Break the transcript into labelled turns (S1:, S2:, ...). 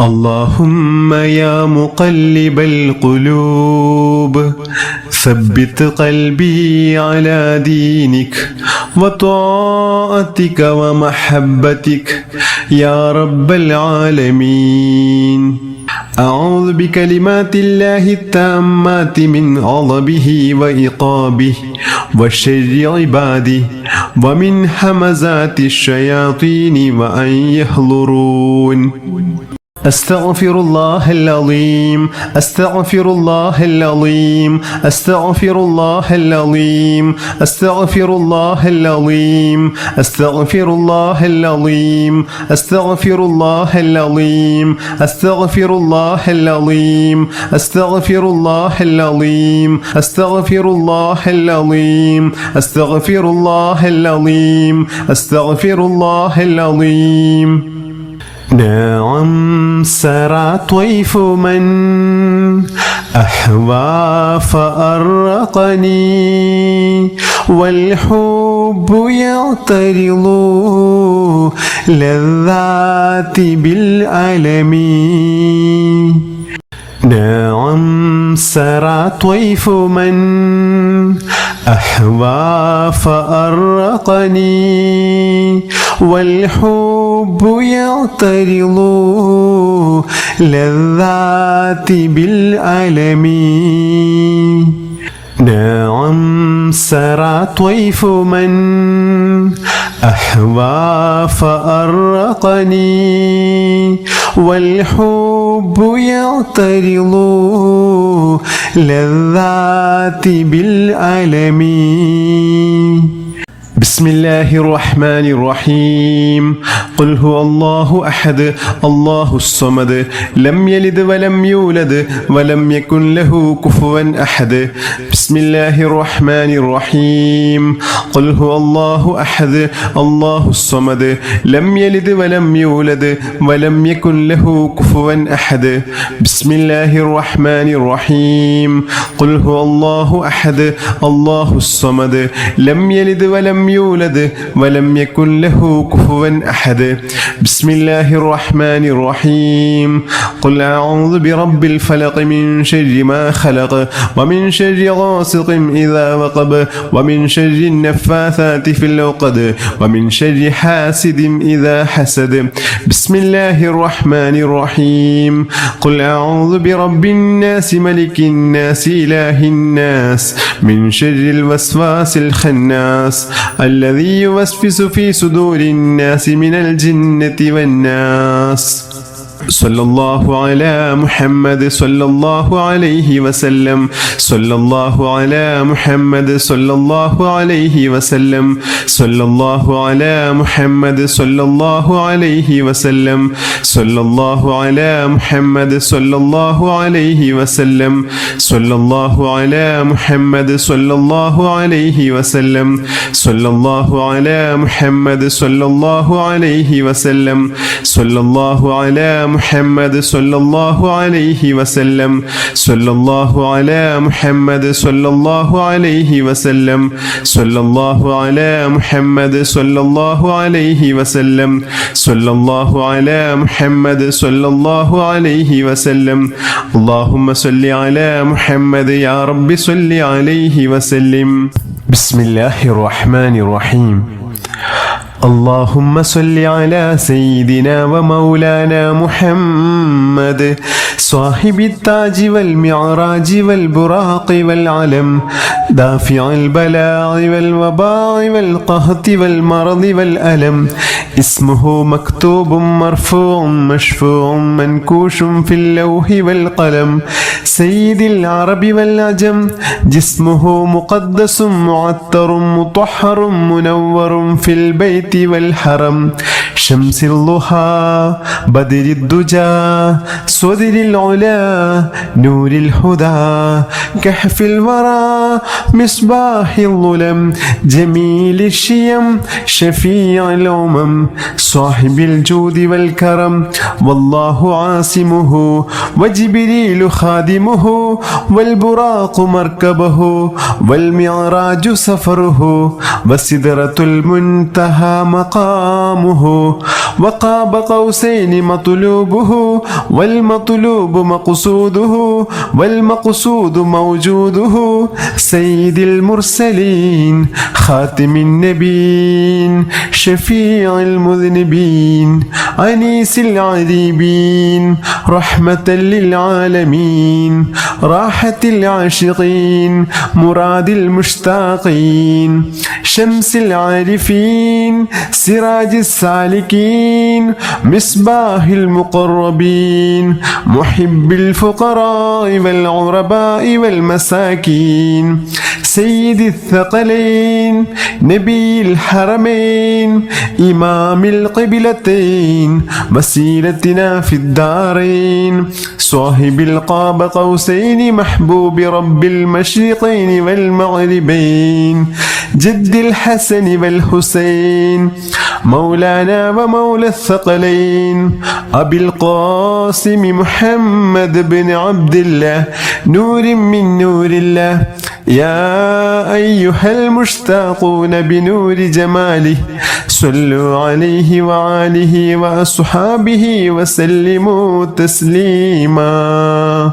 S1: اللهم يا مقلب القلوب ثبت قلبي على دينك وطاعتك ومحبتك يا رب العالمين. أعوذ بكلمات الله التامات من غضبه وعقابه وشر عباده ومن همزات الشياطين وأن يحضرون. أستغفر الله العظيم أستغفر الله العظيم أستغفر الله العظيم أستغفر الله العظيم أستغفر الله العظيم أستغفر الله العظيم أستغفر الله العظيم أستغفر الله العظيم أستغفر الله العظيم أستغفر الله العظيم أستغفر الله العظيم. نعم سرى طيف من أحوى فأرقني والحب يعترض لذات بالألم. نعم سرى طيف من أحوى فأرقني والحب يعترض لذات بالألم. نعم سرى طيف من أحوى فأرقني والحب يعترض لذات بالألم. بسم الله الرحمن الرحيم. قل هو الله أحد الله الصمد لم يلد ولم يولد ولم يكن له كفوا أحد. بسم الله الرحمن الرحيم. قل هو الله أحد الله الصمد لم يلد ولم يولد ولم يكن له كفوا أحد. بسم الله الرحمن الرحيم. قل هو الله أحد الله الصمد لم يلد ولم يولد ولم يكن له كفوا أحد. بسم الله الرحمن الرحيم. قل أعوذ برب الفلق من شر ما خلق ومن شر غاسق إذا وقب ومن شر النفاثات في العقد ومن شر حاسد إذا حسد. بسم الله الرحمن الرحيم. قل أعوذ برب الناس ملك الناس إله الناس من شر الوسواس الخناس الذي يوسوس في صدور الناس من الجنة والناس. صلى الله على محمد صلى الله عليه وسلم. صلى الله على محمد صلى الله عليه وسلم. صلى الله على محمد صلى الله عليه وسلم. صلى الله على محمد صلى الله عليه وسلم. صلى الله على محمد صلى الله عليه وسلم. صلى الله على محمد صلى الله عليه وسلم. صلى الله على محمد صلى الله عليه وسلم. صلى الله على محمد صلى الله عليه وسلم. صلى الله على محمد صلى الله عليه وسلم. صلى الله على محمد صلى الله عليه وسلم. اللهم صل على محمد يا رب صل عليه وسلم. بسم الله الرحمن الرحيم. اللهم صل على سيدنا ومولانا محمد صاحب التاج والمعراج والبراق والعلم دافع البلاء والوباء والقهط والمرض والألم. اسمه مكتوب مرفوع مشفوع منكوش في اللوح والقلم. سيد العرب والعجم جسمه مقدس معطر مطهر منور في البيت والحرم. شمس الضحى بدر الدجى صدر العلا نور الهدى كهف الورى مصباح الظلم جميل الشيم شفيع الأمم صاحب الجود والكرم. والله عاصمه وجبريل خادمه والبراق مركبه والمعراج سفره وسدرة المنتهى مقامه وقاب قوسين مطلوبه والمطلوب مقصوده والمقصود موجوده سيد المرسلين خاتم النبيين شفيع المذنبين أنيس العذيبين رحمة للعالمين راحة العاشقين مراد المشتاقين شمس العارفين سراج السالكين مصباح المقربين محب الفقراء والعرباء والمساكين سيد الثقلين نبي الحرمين إمام القبلتين وسيلتنا في الدارين صاحب القاب قوسين محبوب رب المشرقين والمغربين جد الحسن والحسين مولانا ومولى الثقلين أبي القاسم محمد بن عبد الله نور من نور الله يا أيها المشتاقون بنور جماله صلوا عليه وآله وأصحابه وسلموا تسليما.